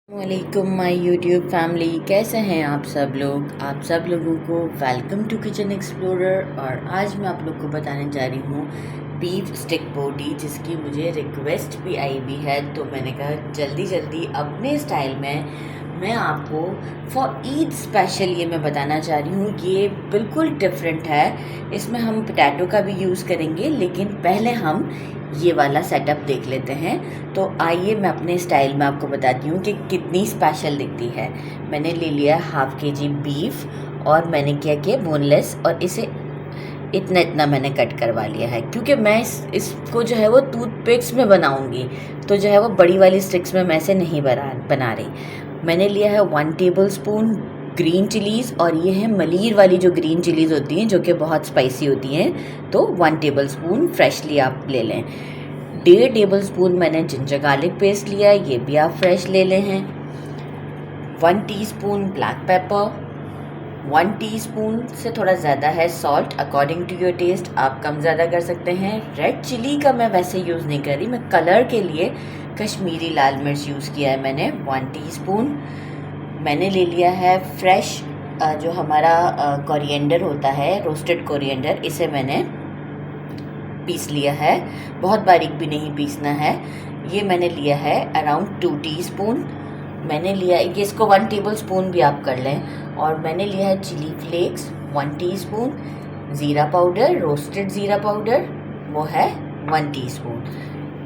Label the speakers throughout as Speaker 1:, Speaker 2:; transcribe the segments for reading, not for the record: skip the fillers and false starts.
Speaker 1: वालेकुम my YouTube family, कैसे हैं आप सब लोग। आप सब लोगों को वेलकम टू किचन एक्सप्लोरर। और आज मैं आप लोग को बताने जा रही हूँ बीफ स्टिक बोटी, जिसकी मुझे रिक्वेस्ट भी आई हुई है। तो मैंने कहा जल्दी जल्दी अपने स्टाइल में मैं आपको फॉर ईद स्पेशल ये मैं बताना चाह रही हूँ। ये बिल्कुल डिफरेंट है। इसमें हम पोटैटो का भी यूज़ करेंगे, लेकिन पहले हम ये वाला सेटअप देख लेते हैं। तो आइए मैं अपने स्टाइल में आपको बताती हूँ कि कितनी स्पेशल दिखती है। मैंने ले लिया 1/2 kg बीफ, और मैंने क्या किया बोनलेस, और इसे इतना इतना मैंने कट करवा लिया है, क्योंकि मैं इसको जो है वो टूथपिक्स में बनाऊंगी। तो जो है वो बड़ी वाली स्टिक्स में मैं इसे नहीं बना रही। मैंने लिया है 1 टेबलस्पून ग्रीन चिलीज़, और ये है मलीर वाली जो ग्रीन चिलीज़ होती हैं, जो कि बहुत स्पाइसी होती हैं। तो 1 टेबलस्पून फ्रेशली आप ले लें। 1.5 टेबलस्पून मैंने जिंजर गार्लिक पेस्ट लिया है, ये भी आप फ्रेश ले लें हैं। 1 टीस्पून ब्लैक पेपर, 1 टीस्पून से थोड़ा ज़्यादा है salt, according to your taste आप कम ज़्यादा कर सकते हैं। रेड चिली का मैं वैसे यूज़ नहीं कर रही, मैं कलर के लिए कश्मीरी लाल मिर्च यूज़ किया है मैंने 1 टीस्पून। मैंने ले लिया है फ्रेश जो हमारा कोरिएंडर होता है, रोस्टेड कोरिएंडर, इसे मैंने पीस लिया है। बहुत बारीक भी नहीं पीसना है। ये मैंने लिया है अराउंड 2 टीस्पून। मैंने लिया ये, इसको 1 टेबलस्पून भी आप कर लें। और मैंने लिया है चिली फ्लेक्स 1 टीस्पून, ज़ीरा पाउडर, रोस्टेड ज़ीरा पाउडर वो है 1 टीस्पून।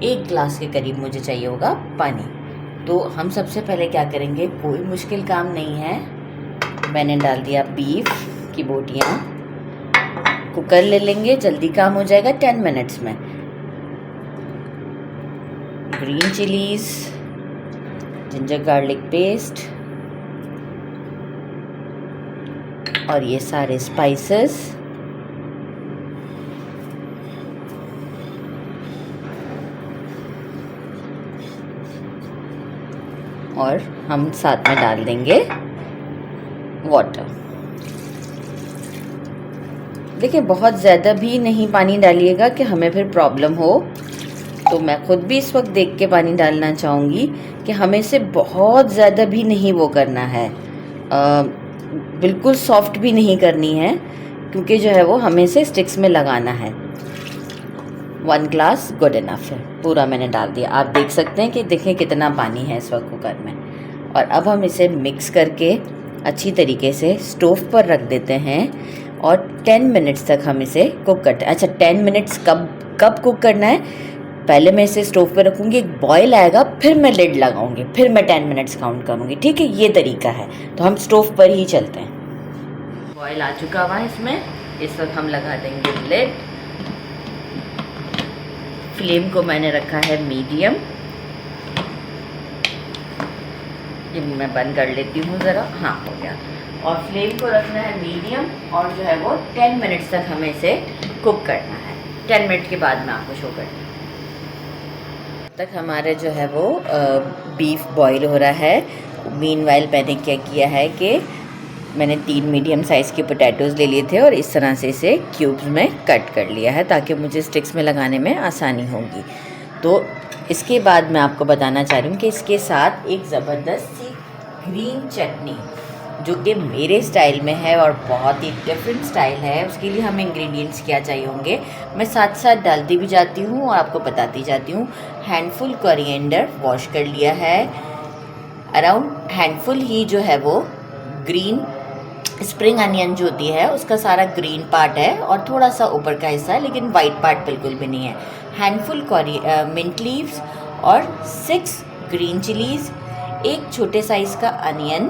Speaker 1: 1 ग्लास के करीब मुझे चाहिए होगा पानी। तो हम सबसे पहले क्या करेंगे, कोई मुश्किल काम नहीं है। मैंने डाल दिया बीफ की बोटियाँ, कुकर ले लेंगे, जल्दी काम हो जाएगा 10 मिनट्स में। Green chillies, ginger garlic paste, और ये सारे स्पाइसेस, और हम साथ में डाल देंगे वाटर। देखिए बहुत ज़्यादा भी नहीं पानी डालिएगा कि हमें फिर प्रॉब्लम हो। तो मैं खुद भी इस वक्त देख के पानी डालना चाहूँगी कि हमें इसे बहुत ज़्यादा भी नहीं वो करना है, बिल्कुल सॉफ्ट भी नहीं करनी है, क्योंकि जो है वो हमें इसे स्टिक्स में लगाना है। 1 ग्लास गुड इनफ है, पूरा मैंने डाल दिया। आप देख सकते हैं कि देखें कितना पानी है इस वक्त कुकर में। और अब हम इसे मिक्स करके अच्छी तरीके से स्टोव पर रख देते हैं, और 10 मिनट्स तक हम इसे कुक करते हैं। अच्छा 10 मिनट्स कब कुक करना है, पहले मैं इसे स्टोव पर रखूँगी, एक बॉयल आएगा, फिर मैं लिड लगाऊंगी, फिर मैं 10 मिनट्स काउंट करूँगी। ठीक है, ये तरीका है। तो हम स्टोव पर ही चलते हैं। बॉयल आ चुका हुआ है इसमें, इस वक्त हम लगा देंगे लिड। फ्लेम को मैंने रखा है मीडियम। ये मैं बंद कर लेती हूँ ज़रा, हाँ हो गया। और फ्लेम को रखना है मीडियम, और जो है वो 10 मिनट्स तक हमें इसे कुक करना है। 10 मिनट के बाद मैं आपको शो करती हूँ। तक हमारे जो है वो बीफ बॉईल हो रहा है। मीनवाइल मैंने क्या किया है कि मैंने 3 मीडियम साइज़ के पोटैटोज़ ले लिए थे, और इस तरह से इसे क्यूब्स में कट कर लिया है, ताकि मुझे स्टिक्स में लगाने में आसानी होगी। तो इसके बाद मैं आपको बताना चाह रही हूँ कि इसके साथ एक ज़बरदस्त सी ग्रीन चटनी, जो कि मेरे स्टाइल में है और बहुत ही डिफरेंट स्टाइल है, उसके लिए हमें इंग्रेडिएंट्स क्या चाहिए होंगे मैं साथ साथ डालती भी जाती हूँ और आपको बताती जाती हूँ। हैंडफुल कोरिएंडर वॉश कर लिया है, अराउंड हैंडफुल ही जो है वो ग्रीन स्प्रिंग अनियन जो होती है उसका सारा ग्रीन पार्ट है, और थोड़ा सा ऊपर का हिस्सा है, लेकिन वाइट पार्ट बिल्कुल भी नहीं है। हैंडफुल मिंट लीव्स, और 6 ग्रीन चिलीज़, एक छोटे साइज़ का onion,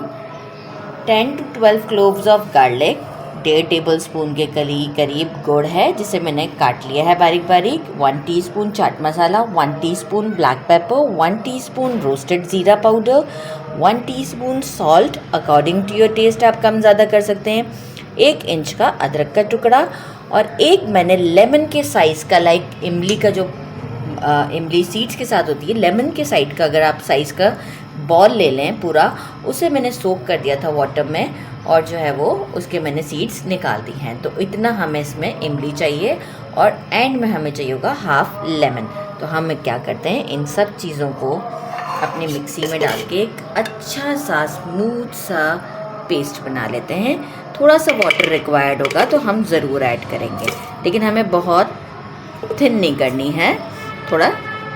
Speaker 1: 10 to 12 cloves of garlic, 1.5 tablespoon के करीब गुड़ है जिसे मैंने काट लिया है बारीक बारीक, 1 टीस्पून चाट मसाला, 1 teaspoon black pepper, 1 teaspoon roasted ज़ीरा powder, 1 teaspoon salt, according to your taste आप कम ज़्यादा कर सकते हैं, 1 इंच का अदरक का टुकड़ा, और एक मैंने लेमन के साइज़ का, लाइक इमली का जो इमली सीड्स के साथ होती है, लेमन के साइड का अगर आप साइज़ का बॉल ले लें पूरा, उसे मैंने सोक कर दिया था वाटर में, और जो है वो उसके मैंने सीड्स निकाल दी हैं। तो इतना हमें इसमें इमली चाहिए, और एंड में हमें चाहिए होगा 1/2 लेमन। तो हम क्या करते हैं, इन सब चीज़ों को अपनी मिक्सी में डाल के एक अच्छा सा स्मूथ सा पेस्ट बना लेते हैं। थोड़ा सा वाटर रिक्वायर्ड होगा तो हम ज़रूर ऐड करेंगे, लेकिन हमें बहुत थिन नहीं करनी है, थोड़ा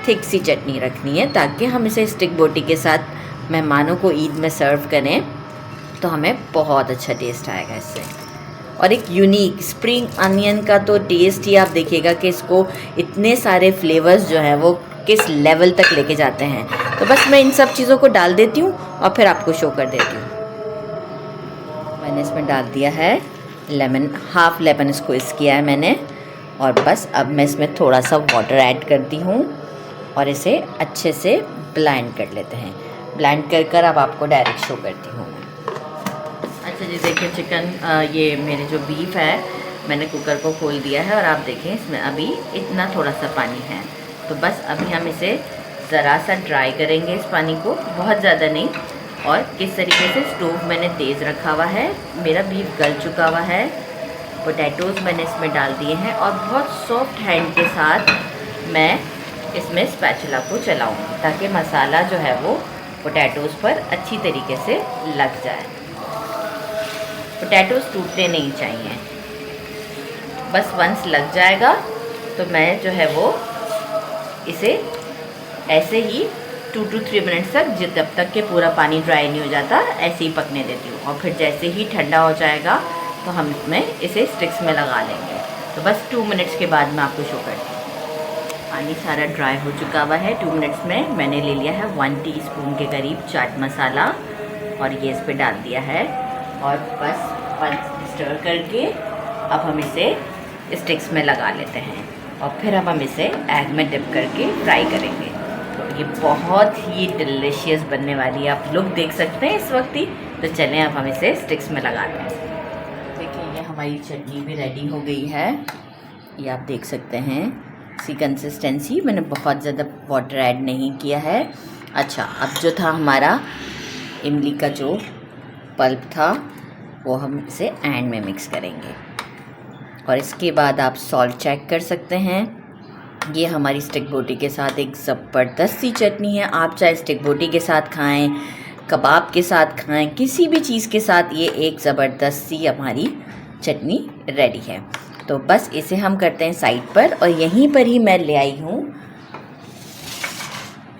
Speaker 1: थिक सी चटनी रखनी है ताकि हम इसे स्टिक बोटी के साथ मेहमानों को ईद में सर्व करें तो हमें बहुत अच्छा टेस्ट आएगा इससे। और एक यूनिक स्प्रिंग अनियन का तो टेस्ट ही आप देखिएगा कि इसको इतने सारे फ्लेवर्स जो हैं वो किस लेवल तक लेके जाते हैं। तो बस मैं इन सब चीज़ों को डाल देती हूँ और फिर आपको शो कर देती हूँ। मैंने इसमें डाल दिया है लेमन, हाफ लेमन स्क्वीज़ किया है मैंने, और बस अब मैं इसमें थोड़ा सा वाटर ऐड करती हूँ और इसे अच्छे से ब्लेंड कर लेते हैं। ब्लेंड कर कर अब आपको डायरेक्ट शो करती हूँ। अच्छा जी, देखिए चिकन, ये मेरे जो बीफ है मैंने कुकर को खोल दिया है और आप देखें इसमें अभी इतना थोड़ा सा पानी है। तो बस अभी हम इसे ज़रा सा ड्राई करेंगे, इस पानी को, बहुत ज़्यादा नहीं। और किस तरीके से स्टोव मैंने तेज़ रखा हुआ है, मेरा बीफ गल चुका हुआ है, पोटैटोज़ मैंने इसमें डाल दिए हैं और बहुत सॉफ्ट हैंड के साथ मैं इसमें स्पैचुला को चलाऊँगी ताकि मसाला जो है वो पोटैटोज़ पर अच्छी तरीके से लग जाए। पोटैटोज़ टूटने नहीं चाहिए, बस वंस लग जाएगा तो मैं जो है वो इसे ऐसे ही 2 to 3 मिनट्स तक, जब तक के पूरा पानी ड्राई नहीं हो जाता, ऐसे ही पकने देती हूँ। और फिर जैसे ही ठंडा हो जाएगा तो हम इसमें इसे स्टिक्स में लगा लेंगे। तो बस 2 मिनट्स के बाद मैं आपको शो करती हूँ। पानी सारा ड्राई हो चुका हुआ है। 2 मिनट्स में मैंने ले लिया है 1 टीस्पून के करीब चाट मसाला और ये इस पर डाल दिया है और बस स्टर करके अब हम इसे स्टिक्स में लगा लेते हैं और फिर अब हम इसे एग में डिप करके फ्राई करेंगे। तो ये बहुत ही डिलीशियस बनने वाली है, आप लोग देख सकते हैं इस वक्त ही। तो चलें अब हम इसे स्टिक्स में लगाते हैं। देखिए ये हमारी चटनी भी रेडी हो गई है, ये आप देख सकते हैं इसकी कंसिस्टेंसी। मैंने बहुत ज़्यादा वाटर ऐड नहीं किया है। अच्छा, अब जो था हमारा इमली का जो पल्प था वो हम इसे एंड में मिक्स करेंगे और इसके बाद आप सॉल्ट चेक कर सकते हैं। ये हमारी स्टिक बोटी के साथ एक ज़बरदस्त सी चटनी है। आप चाहे स्टिक बोटी के साथ खाएं, कबाब के साथ खाएं, किसी भी चीज़ के साथ ये एक ज़बरदस्त सी हमारी चटनी रेडी है। तो बस इसे हम करते हैं साइड पर और यहीं पर ही मैं ले आई हूँ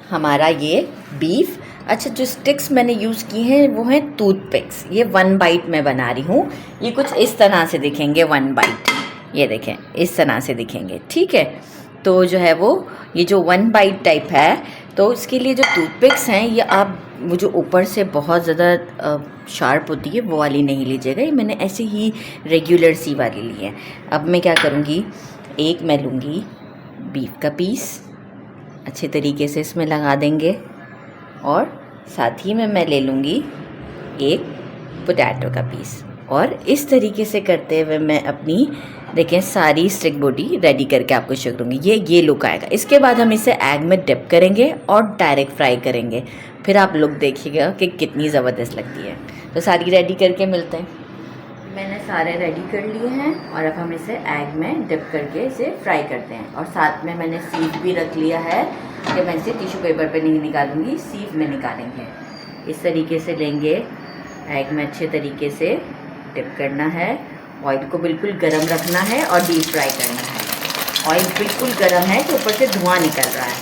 Speaker 1: हमारा ये बीफ। अच्छा, जो स्टिक्स मैंने यूज़ की हैं वो हैं टूथपिक्स। ये 1 बाइट में बना रही हूँ। ये कुछ इस तरह से दिखेंगे 1 बाइट, ये देखें इस तरह से दिखेंगे, ठीक है। तो जो है वो ये जो 1 बाइट टाइप है, तो इसके लिए जो टूथपिक्स हैं ये आप वो जो ऊपर से बहुत ज़्यादा शार्प होती है वो वाली नहीं लीजिएगा। ये मैंने ऐसे ही रेगुलर सी वाली ली है। अब मैं क्या करूँगी, एक मैं लूँगी बीफ का पीस, अच्छे तरीके से इसमें लगा देंगे और साथ ही में मैं ले लूँगी एक पोटैटो का पीस और इस तरीके से करते हुए मैं अपनी देखें सारी स्टिक बोटी रेडी करके आपको शो करूँगी। ये लुक आएगा। इसके बाद हम इसे एग में डिप करेंगे और डायरेक्ट फ्राई करेंगे, फिर आप लोग देखिएगा कि कितनी ज़बरदस्त लगती है। तो सारी रेडी करके मिलते हैं। मैंने सारे रेडी कर लिए हैं और अब हम इसे एग में डिप करके इसे फ्राई करते हैं। और साथ में मैंने सीव भी रख लिया है कि मैं इसे टिश्यू पेपर पे नहीं निकालूंगी, सीव में निकालेंगे। इस तरीके से लेंगे, एग में अच्छे तरीके से डिप करना है, ऑयल को बिल्कुल गरम रखना है और डीप फ्राई करना है। ऑयल बिल्कुल गरम है तो ऊपर से धुआं निकल रहा है,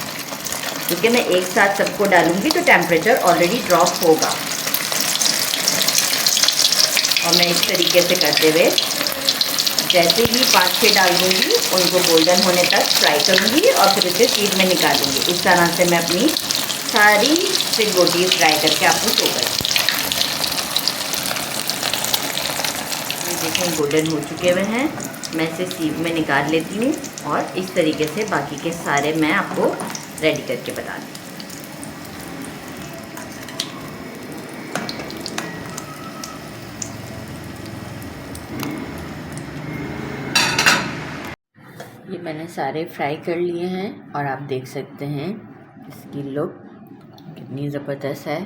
Speaker 1: क्योंकि मैं एक साथ सबको डालूंगी तो टेम्परेचर ऑलरेडी ड्रॉप होगा। और मैं इस तरीके से करते हुए जैसे ही 5-6 डाल दूँगी उनको गोल्डन होने तक फ्राई करूँगी और फिर इसे सीध में निकालूँगी। इस तरह से मैं अपनी सारी स्टिक बोटी फ्राई करके आपको शो करूँगी। देखें गोल्डन हो चुके हुए हैं, मैं इसे सीव में निकाल लेती हूँ और इस तरीके से बाकी के सारे मैं आपको रेडी करके बता दूँ। ये मैंने सारे फ्राई कर लिए हैं और आप देख सकते हैं इसकी लुक कितनी ज़बरदस्त है,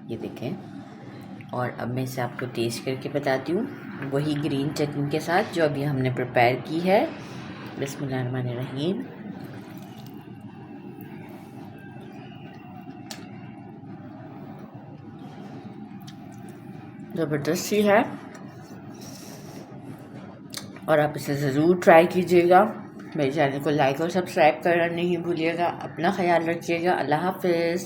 Speaker 1: ये देखें। और अब मैं इसे आपको टेस्ट करके बताती हूँ वही ग्रीन चटनी के साथ जो अभी हमने प्रिपेयर की है। बिस्मिल्लाहिर्रहमानिर्रहीम। ज़बरदस्ती है और आप इसे ज़रूर ट्राई कीजिएगा। मेरे चैनल को लाइक और सब्सक्राइब करना नहीं भूलिएगा। अपना ख्याल रखिएगा। अल्लाह हाफ़िज़।